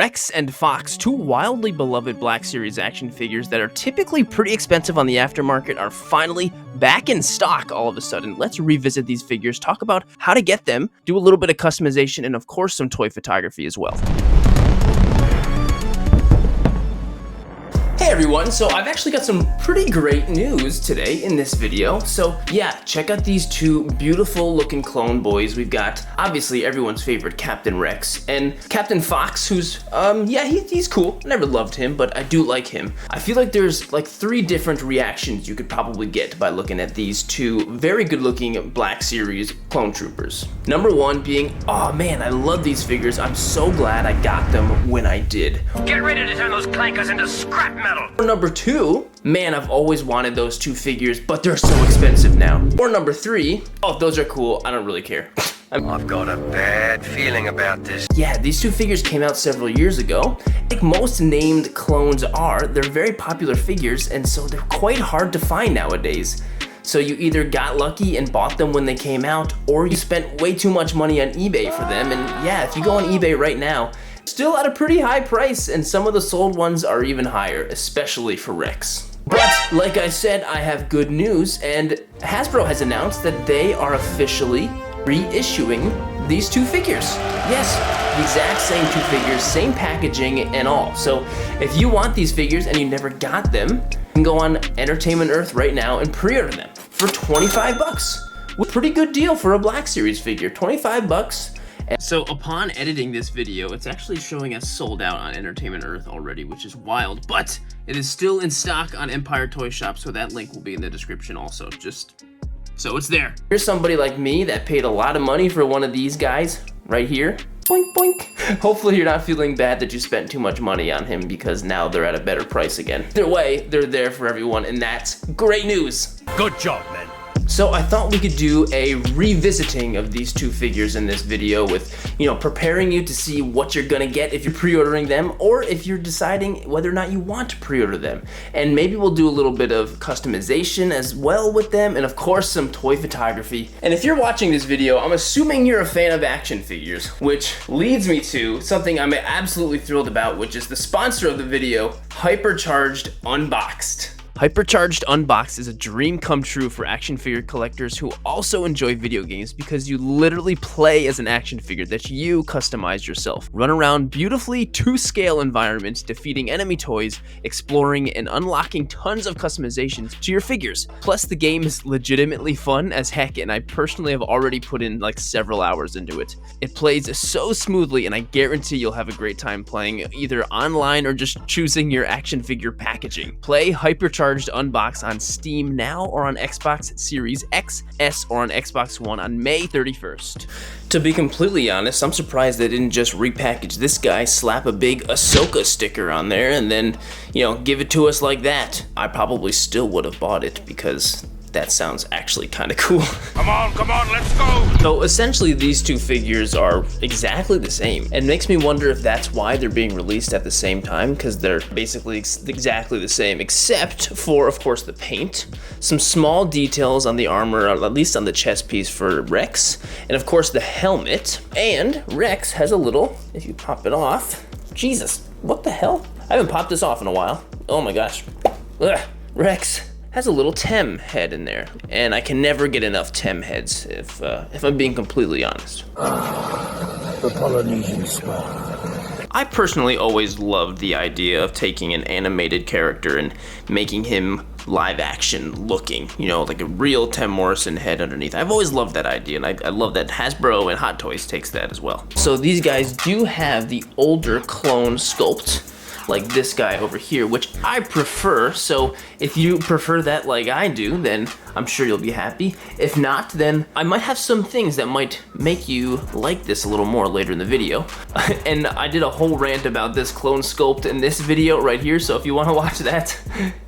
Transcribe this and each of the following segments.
Rex and Fox, two wildly beloved Black Series action figures that are typically pretty expensive on the aftermarket, are finally back in stock all of a sudden. Let's revisit these figures, talk about how to get them, do a little bit of customization, and of course some toy photography as well. Hey everyone, so I've actually got some pretty great news today in this video. So yeah, check out these two beautiful looking clone boys. We've got obviously everyone's favorite Captain Rex and Captain Fox, who's he's cool. Never loved him, but I do like him. I feel like there's like 3 different reactions you could probably get by looking at these two very good looking Black Series clone troopers. Number 1 being, oh man, I love these figures. I'm so glad I got them when I did. Get ready to turn those clankers into scrap metal. Or number 2, man, I've always wanted those two figures, but they're so expensive now. Or number 3, oh, those are cool, I don't really care. I've got a bad feeling about this. Yeah, these two figures came out several years ago. Like most named clones are, they're very popular figures, and so they're quite hard to find nowadays. So you either got lucky and bought them when they came out, or you spent way too much money on eBay for them. And yeah, if you go on eBay right now, still at a pretty high price, and some of the sold ones are even higher, especially for Rex. But like I said, I have good news, and Hasbro has announced that they are officially reissuing these two figures. Yes, the exact same two figures, same packaging and all. So if you want these figures and you never got them, you can go on Entertainment Earth right now and pre-order them for 25 bucks. A pretty good deal for a Black Series figure, 25 bucks. So upon editing this video, it's actually showing us sold out on Entertainment Earth already, which is wild, but it is still in stock on Empire Toy Shop, so that link will be in the description also, just so it's there. Here's somebody like me that paid a lot of money for one of these guys right here. Boink, boink. Hopefully you're not feeling bad that you spent too much money on him, because now they're at a better price again. Either way, they're there for everyone, and that's great news. Good job, man. So I thought we could do a revisiting of these two figures in this video with, you know, preparing you to see what you're gonna get if you're pre-ordering them, or if you're deciding whether or not you want to pre-order them. And maybe we'll do a little bit of customization as well with them, and of course some toy photography. And if you're watching this video, I'm assuming you're a fan of action figures, which leads me to something I'm absolutely thrilled about, which is the sponsor of the video, Hypercharged Unboxed. Hypercharged Unboxed is a dream come true for action figure collectors who also enjoy video games, because you literally play as an action figure that you customize yourself. Run around beautifully to-scale environments, defeating enemy toys, exploring and unlocking tons of customizations to your figures. Plus the game is legitimately fun as heck, and I personally have already put in like several hours into it. It plays so smoothly, and I guarantee you'll have a great time playing either online or just choosing your action figure packaging. Play Hypercharged Unboxed on Steam now, or on Xbox Series X, S, or on Xbox One on May 31st. To be completely honest, I'm surprised they didn't just repackage this guy, slap a big Ahsoka sticker on there, and then, you know, give it to us like that. I probably still would have bought it, because that sounds actually kind of cool. Come on, let's go! So essentially these two figures are exactly the same. It makes me wonder if that's why they're being released at the same time, because they're basically exactly the same, except for, of course, the paint, some small details on the armor, at least on the chest piece for Rex, and of course the helmet. And Rex has a little, if you pop it off, Jesus, what the hell? I haven't popped this off in a while. Oh my gosh. Ugh. Rex has a little Tem head in there, and I can never get enough Tem heads, if I'm being completely honest. The Polynesian swan. I personally always loved the idea of taking an animated character and making him live action looking, you know, like a real Tem Morrison head underneath. I've always loved that idea, and I love that Hasbro and Hot Toys takes that as well. So these guys do have the older clone sculpt, like this guy over here, which I prefer. So if you prefer that like I do, then I'm sure you'll be happy. If not, then I might have some things that might make you like this a little more later in the video. And I did a whole rant about this clone sculpt in this video right here, so if you want to watch that,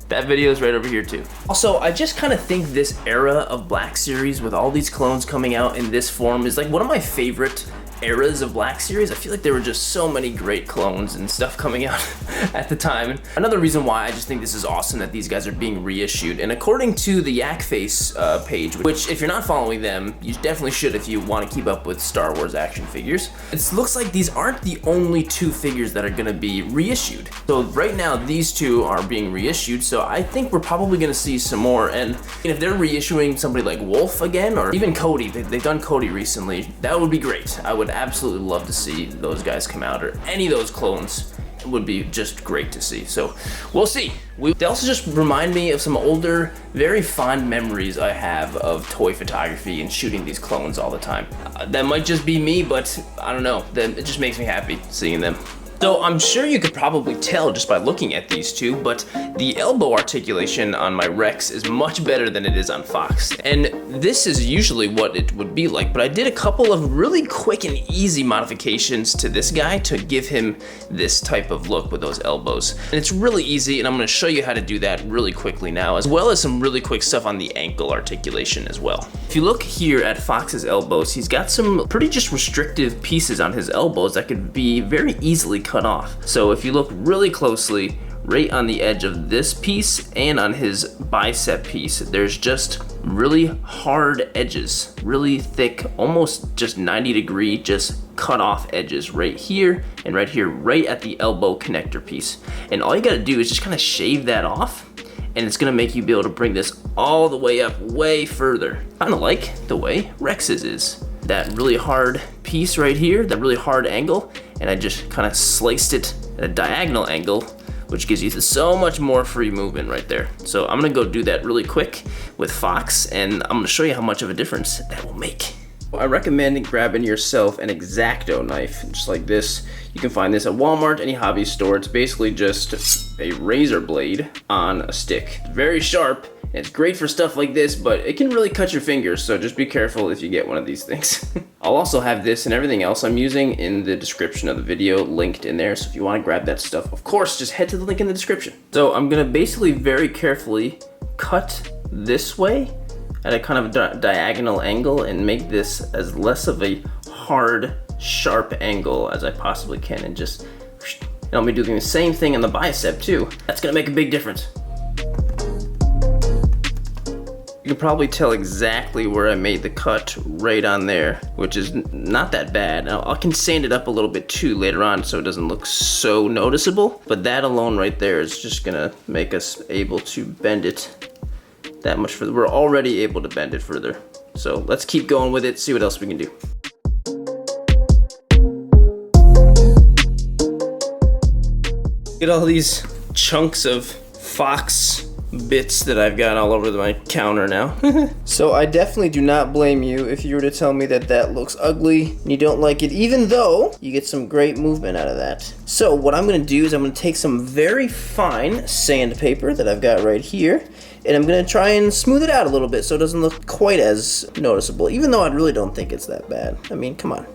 that video is right over here too. Also, I just kind of think this era of Black Series with all these clones coming out in this form is like one of my favorite eras of Black Series, I feel like there were just so many great clones and stuff coming out at the time. And another reason why I just think this is awesome that these guys are being reissued. And according to the Yak Face page, which if you're not following them, you definitely should if you want to keep up with Star Wars action figures, it looks like these aren't the only 2 figures that are going to be reissued. So right now these 2 are being reissued, so I think we're probably going to see some more. And if they're reissuing somebody like Wolf again, or even Cody, they've done Cody recently, that would be great. I would absolutely love to see those guys come out, or any of those clones. It would be just great to see. So we'll see. They also just remind me of some older, very fond memories I have of toy photography and shooting these clones all the time. That might just be me, but I don't know. It just makes me happy seeing them. So I'm sure you could probably tell just by looking at these 2, but the elbow articulation on my Rex is much better than it is on Fox. And this is usually what it would be like, but I did a couple of really quick and easy modifications to this guy to give him this type of look with those elbows. And it's really easy, and I'm gonna show you how to do that really quickly now, as well as some really quick stuff on the ankle articulation as well. If you look here at Fox's elbows, he's got some pretty just restrictive pieces on his elbows that could be very easily cut off. So if you look really closely, right on the edge of this piece and on his bicep piece, there's just really hard edges, really thick, almost just 90-degree, just cut off edges right here and right here, right at the elbow connector piece. And all you gotta do is just kind of shave that off, and it's gonna make you be able to bring this all the way up way further. Kinda like the way Rex's is. That really hard piece right here, that really hard angle, and I just kind of sliced it at a diagonal angle, which gives you so much more free movement right there. So I'm gonna go do that really quick with Fox, and I'm gonna show you how much of a difference that will make. I recommend grabbing yourself an X-Acto knife, just like this. You can find this at Walmart, any hobby store. It's basically just a razor blade on a stick. Very sharp. It's great for stuff like this, but it can really cut your fingers, so just be careful if you get one of these things. I'll also have this and everything else I'm using in the description of the video linked in there, so if you want to grab that stuff, of course, just head to the link in the description. So I'm gonna basically very carefully cut this way at a kind of diagonal angle and make this as less of a hard, sharp angle as I possibly can, and just, and I'll be doing the same thing on the bicep too. That's gonna make a big difference. You can probably tell exactly where I made the cut right on there, which is not that bad. Now, I can sand it up a little bit too later on so it doesn't look so noticeable, but that alone right there is just gonna make us able to bend it that much further. We're already able to bend it further. So let's keep going with it, see what else we can do. Get all these chunks of Fox bits that I've got all over my counter now. So I definitely do not blame you if you were to tell me that that looks ugly and you don't like it, even though you get some great movement out of that. So what I'm gonna do is I'm gonna take some very fine sandpaper that I've got right here, and I'm gonna try and smooth it out a little bit so it doesn't look quite as noticeable, even though I really don't think it's that bad. I mean, come on.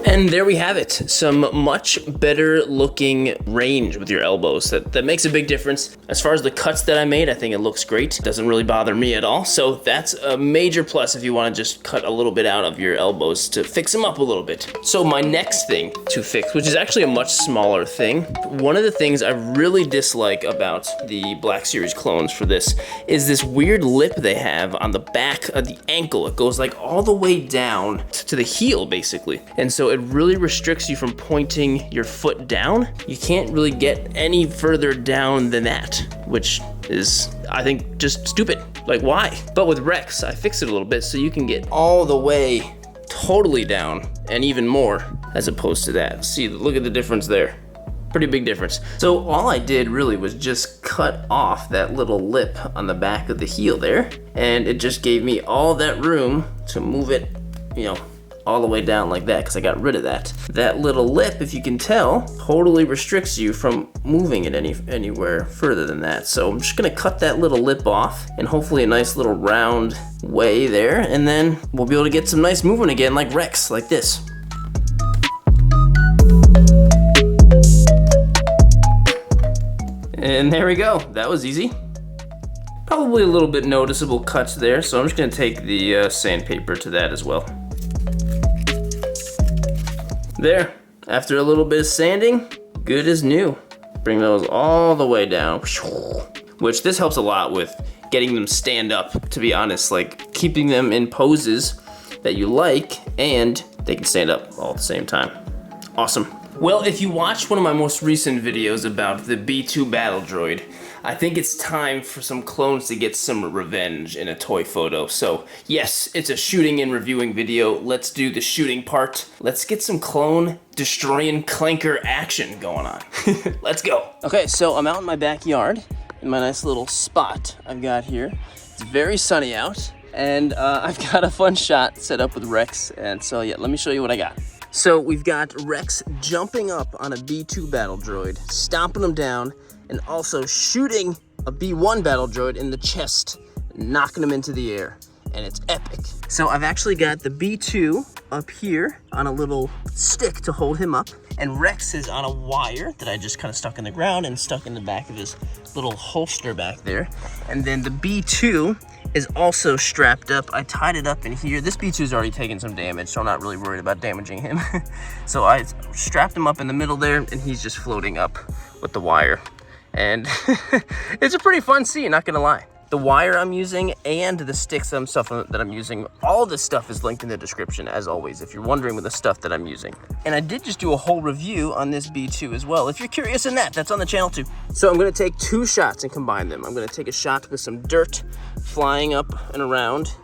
And there we have it, some much better looking range with your elbows. That makes a big difference. As far as the cuts that I made, I think it looks great. It doesn't really bother me at all. So that's a major plus if you want to just cut a little bit out of your elbows to fix them up a little bit. So my next thing to fix, which is actually a much smaller thing, one of the things I really dislike about the Black Series clones for this is this weird lip they have on the back of the ankle. It goes like all the way down to the heel basically. And so it really restricts you from pointing your foot down. You can't really get any further down than that, which is, I think, just stupid. Like, why? But with Rex, I fixed it a little bit so you can get all the way totally down and even more as opposed to that. See, look at the difference there. Pretty big difference. So all I did really was just cut off that little lip on the back of the heel there, and it just gave me all that room to move it, you know, all the way down like that, because I got rid of that. That little lip, if you can tell, totally restricts you from moving it anywhere further than that. So I'm just gonna cut that little lip off and hopefully a nice little round way there, and then we'll be able to get some nice movement again like Rex, like this. And there we go, that was easy. Probably a little bit noticeable cuts there, so I'm just gonna take the sandpaper to that as well. There, after a little bit of sanding, good as new. Bring those all the way down, which this helps a lot with getting them stand up, to be honest, like keeping them in poses that you like, and they can stand up all at the same time. Awesome. Well, if you watched one of my most recent videos about the B2 Battle Droid, I think it's time for some clones to get some revenge in a toy photo. So yes, it's a shooting and reviewing video. Let's do the shooting part. Let's get some clone destroying clanker action going on. Let's go. Okay, so I'm out in my backyard in my nice little spot I've got here. It's very sunny out, and I've got a fun shot set up with Rex. And so yeah, let me show you what I got. So we've got Rex jumping up on a B2 battle droid, stomping him down, and also shooting a B1 battle droid in the chest, knocking him into the air, and it's epic. So I've actually got the B2 up here on a little stick to hold him up, and Rex is on a wire that I just kind of stuck in the ground and stuck in the back of his little holster back there. And then the B2 is also strapped up. I tied it up in here. This B2's already taken some damage, so I'm not really worried about damaging him. So I strapped him up in the middle there, and he's just floating up with the wire. And it's a pretty fun scene, not gonna lie. The wire I'm using and the sticks and stuff that I'm using, all this stuff is linked in the description, as always, if you're wondering with the stuff that I'm using. And I did just do a whole review on this B2 as well. If you're curious in that's on the channel too. So I'm gonna take 2 shots and combine them. I'm gonna take a shot with some dirt flying up and around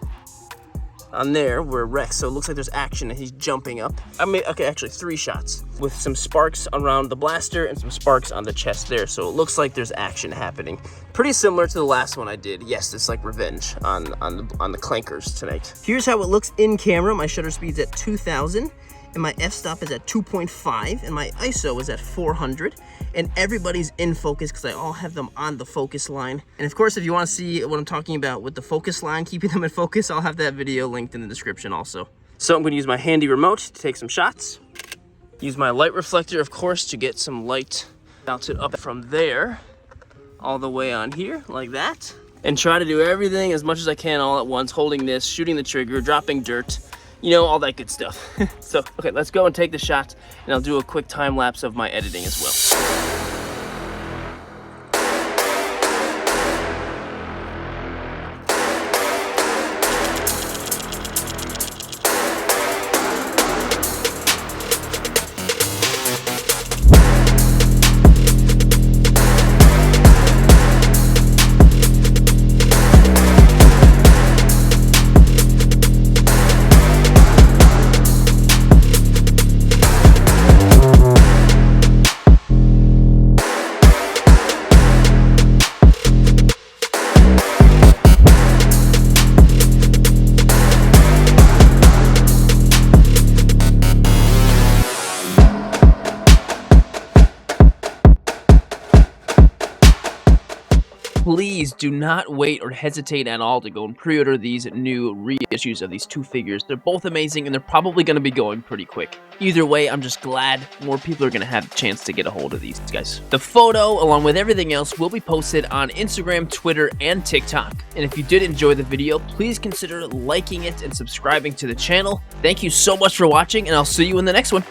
on there where Rex, so it looks like there's action and he's jumping up. Okay, actually 3 shots with some sparks around the blaster and some sparks on the chest there, so it looks like there's action happening. Pretty similar to the last one I did. Yes, it's like revenge on the clankers tonight. Here's how it looks in camera. My shutter speed's at 2000 and my f-stop is at 2.5 and my ISO is at 400, and everybody's in focus because I all have them on the focus line. And of course, if you want to see what I'm talking about with the focus line, keeping them in focus, I'll have that video linked in the description also. So I'm going to use my handy remote to take some shots. Use my light reflector, of course, to get some light mounted up from there all the way on here like that, and try to do everything as much as I can all at once, holding this, shooting the trigger, dropping dirt, you know, all that good stuff. So, okay, let's go and take the shot, and I'll do a quick time lapse of my editing as well. Please do not wait or hesitate at all to go and pre-order these new reissues of these 2 figures. They're both amazing, and they're probably going to be going pretty quick. Either way, I'm just glad more people are going to have a chance to get a hold of these guys. The photo, along with everything else, will be posted on Instagram, Twitter, and TikTok. And if you did enjoy the video, please consider liking it and subscribing to the channel. Thank you so much for watching, and I'll see you in the next one.